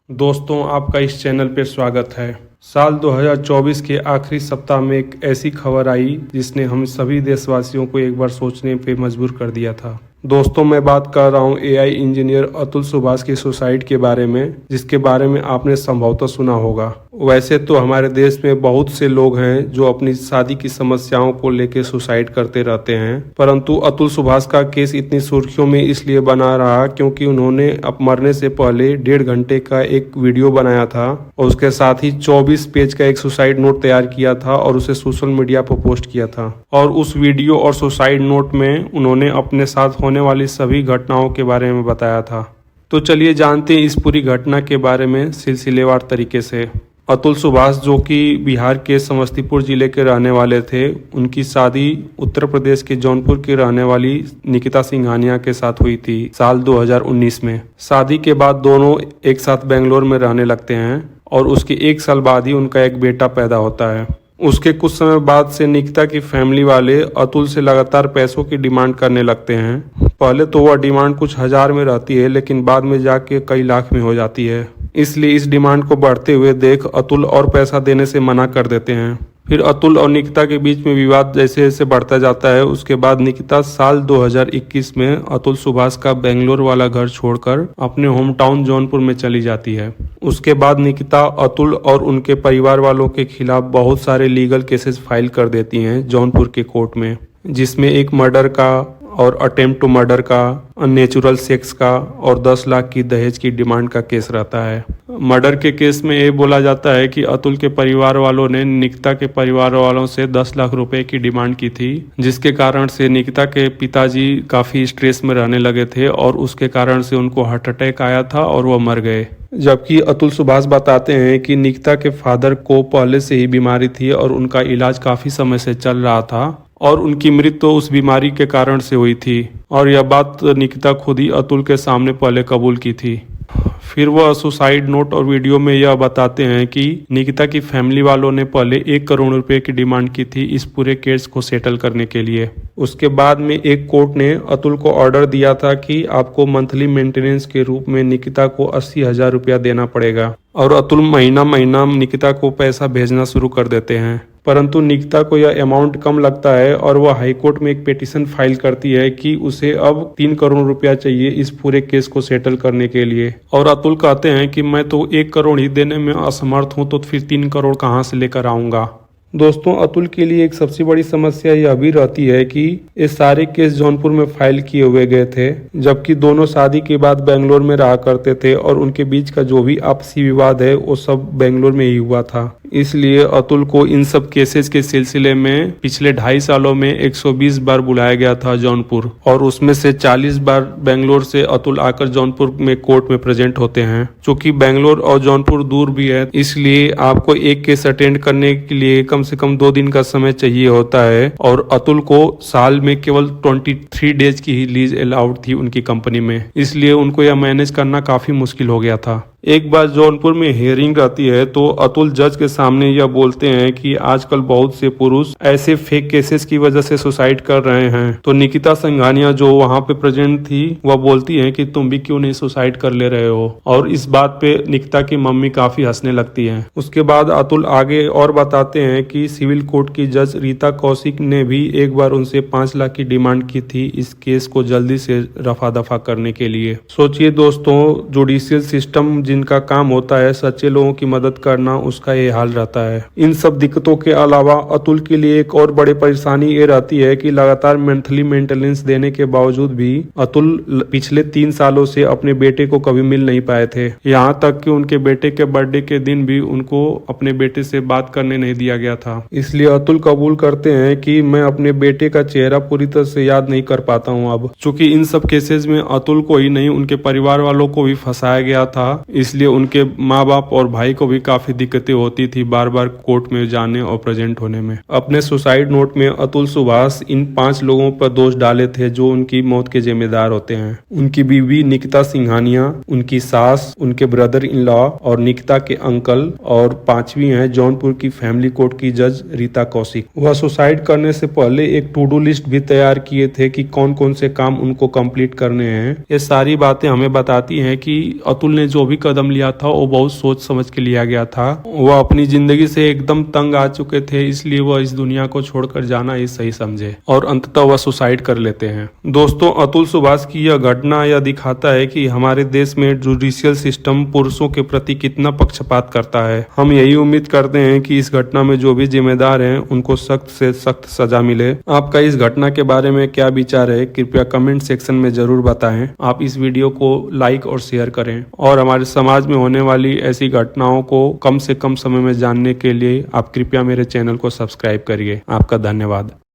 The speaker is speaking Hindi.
दोस्तों, आपका इस चैनल पर स्वागत है। साल 2024 के आखिरी सप्ताह में एक ऐसी खबर आई जिसने हम सभी देशवासियों को एक बार सोचने पे मजबूर कर दिया था। दोस्तों, मैं बात कर रहा हूँ एआई इंजीनियर अतुल सुभाष के सुसाइड के बारे में, जिसके बारे में आपने संभवतः सुना होगा। वैसे तो हमारे देश में बहुत से लोग हैं जो अपनी शादी की समस्याओं को लेकर सुसाइड करते रहते हैं, परंतु अतुल सुभाष का केस इतनी सुर्खियों में इसलिए बना रहा क्योंकि उन्होंने अब मरने से पहले 1.5 घंटे का एक वीडियो बनाया था और उसके साथ ही 24 पेज का एक सुसाइड नोट तैयार किया था और उसे सोशल मीडिया पर पोस्ट किया था। और उस वीडियो और सुसाइड नोट में उन्होंने अपने साथ होने वाली सभी घटनाओं के बारे में बताया था। तो चलिए जानते हैं इस पूरी घटना के बारे में सिलसिलेवार तरीके से। अतुल सुभाष, जो कि बिहार के समस्तीपुर जिले के रहने वाले थे, उनकी शादी उत्तर प्रदेश के जौनपुर की रहने वाली निकिता सिंघानिया के साथ हुई थी साल 2019 में। शादी के बाद दोनों एक साथ बेंगलोर में रहने लगते हैं और उसके 1 साल बाद ही उनका एक बेटा पैदा होता है। उसके कुछ समय बाद से निकिता की फैमिली वाले अतुल से लगातार पैसों की डिमांड करने लगते हैं। पहले तो वह डिमांड कुछ हजार में रहती है, लेकिन बाद में जाके कई लाख में हो जाती है। इसलिए इस डिमांड को बढ़ते हुए देख अतुल और पैसा देने से मना कर देते हैं। फिर अतुल और निकिता के बीच में विवाद जैसे जैसे बढ़ता जाता है, उसके बाद निकिता साल 2021 में अतुल सुभाष का बेंगलोर वाला घर छोड़कर अपने होम टाउन जौनपुर में चली जाती है। उसके बाद निकिता अतुल और उनके परिवार वालों के खिलाफ बहुत सारे लीगल केसेस फाइल कर देती हैं जौनपुर के कोर्ट में, जिसमें एक मर्डर का और अटेम्प्ट टू मर्डर का, अननेचुरल सेक्स का और 10 लाख की दहेज की डिमांड का केस रहता है। मर्डर के केस में ये बोला जाता है कि अतुल के परिवार वालों ने निकिता के परिवार वालों से 10 लाख रुपए की डिमांड की थी, जिसके कारण से निकिता के पिताजी काफी स्ट्रेस में रहने लगे थे और उसके कारण से उनको हार्ट अटैक आया था और वह मर गए। जबकि अतुल सुभाष बताते हैं कि निकिता के फादर को पहले से ही बीमारी थी और उनका इलाज काफी समय से चल रहा था और उनकी मृत्यु तो उस बीमारी के कारण से हुई थी और यह बात निकिता खुद ही अतुल के सामने पहले कबूल की थी। फिर वह सुसाइड नोट और वीडियो में यह बताते हैं कि निकिता की फैमिली वालों ने पहले 1 करोड़ रुपए की डिमांड की थी इस पूरे केस को सेटल करने के लिए। उसके बाद में एक कोर्ट ने अतुल को ऑर्डर दिया था कि आपको मंथली मेंटेनेंस के रूप में निकिता को 80,000 रुपया देना पड़ेगा और अतुल महीना महीना निकिता को पैसा भेजना शुरू कर देते हैं। परंतु निकिता को यह अमाउंट कम लगता है और वह हाईकोर्ट में एक पिटीशन फाइल करती है कि उसे अब 3 करोड़ रुपया चाहिए इस पूरे केस को सेटल करने के लिए। और अतुल कहते हैं कि मैं तो 1 करोड़ ही देने में असमर्थ हूं, तो फिर 3 करोड़ कहां से लेकर आऊंगा। दोस्तों, अतुल के लिए एक सबसे बड़ी समस्या यह भी रहती है कि ये सारे केस जौनपुर में फाइल किए हुए गए थे, जबकि दोनों शादी के बाद बेंगलोर में रहा करते थे और उनके बीच का जो भी आपसी विवाद है वो सब बेंगलोर में ही हुआ था। इसलिए अतुल को इन सब केसेस के सिलसिले में पिछले 2.5 सालों में 120 बार बुलाया गया था जौनपुर, और उसमें से 40 बार बेंगलोर से अतुल आकर जौनपुर में कोर्ट में प्रेजेंट होते हैं। चूंकि बेंगलोर और जौनपुर दूर भी है, इसलिए आपको एक केस अटेंड करने के लिए कम से कम 2 दिन का समय चाहिए होता है और अतुल को साल में केवल 23 डेज की ही लीज अलाउड थी उनकी कंपनी में, इसलिए उनको यह मैनेज करना काफी मुश्किल हो गया था। एक बार जौनपुर में हियरिंग रहती है तो अतुल जज के सामने यह बोलते हैं कि आजकल बहुत से पुरुष ऐसे फेक केसेस की वजह से सुसाइड कर रहे हैं। तो निकिता सिंघानिया जो वहां पे प्रेजेंट थी, वह बोलती हैं कि तुम भी क्यों नहीं सुसाइड कर ले रहे हो, और इस बात पे निकिता की मम्मी काफी हंसने लगती हैं। उसके बाद अतुल आगे और बताते हैं कि सिविल कोर्ट की जज रीता कौशिक ने भी एक बार उनसे 5 लाख की डिमांड की थी इस केस को जल्दी से रफा दफा करने के लिए। सोचिए दोस्तों, जुडिशियल सिस्टम जिनका काम होता है सच्चे लोगों की मदद करना, उसका ये हाल रहता है। इन सब दिक्कतों के अलावा अतुल के लिए एक और बड़ी परेशानी ये रहती है कि लगातार मंथली मेंटेनेंस देने के बावजूद भी अतुल पिछले 3 सालों से अपने बेटे को कभी मिल नहीं पाए थे। यहाँ तक कि उनके बेटे के बर्थडे के दिन भी उनको अपने बेटे से बात करने नहीं दिया गया था। इसलिए अतुल कबूल करते हैं कि मैं अपने बेटे का चेहरा पूरी तरह से याद नहीं कर पाता हूँ अब। चूंकि इन सब केसेस में अतुल को ही नहीं उनके परिवार वालों को भी फंसाया गया था, इसलिए उनके माँ बाप और भाई को भी काफी दिक्कतें होती थी बार बार कोर्ट में जाने और प्रेजेंट होने में। अपने सुसाइड नोट में अतुल सुभाष इन 5 लोगों पर दोष डाले थे जो उनकी मौत के जिम्मेदार होते हैं। उनकी बीवी निकिता सिंघानिया, उनकी सास, उनके ब्रदर इन लॉ और निकिता के अंकल, और 5वीं है जौनपुर की फैमिली कोर्ट की जज रीता कौशिक। वह सुसाइड करने से पहले एक टू डू लिस्ट भी तैयार किए थे कि कौन कौन से काम उनको कंप्लीट करने हैं। ये सारी बातें हमें बताती हैं कि अतुल ने जो भी कदम लिया था वो बहुत सोच समझ के लिया गया था। वह अपनी जिंदगी से एकदम तंग आ चुके थे, इसलिए वह इस दुनिया को छोड़कर जाना ही सही समझे और अंततः वह सुसाइड कर लेते हैं। दोस्तों, अतुल सुभाष की यह घटना यह दिखाता है कि हमारे देश में जुडिशियल सिस्टम पुरुषों के प्रति कितना पक्षपात करता है। हम यही उम्मीद करते हैं कि इस घटना में जो भी जिम्मेदार हैं उनको सख्त से सख्त सजा मिले। आपका इस घटना के बारे में क्या विचार है, कृपया कमेंट सेक्शन में जरूर बताएं। आप इस वीडियो को लाइक और शेयर करें और हमारे समाज में होने वाली ऐसी घटनाओं को कम से कम समय में जानने के लिए आप कृपया मेरे चैनल को सब्सक्राइब करिए। आपका धन्यवाद।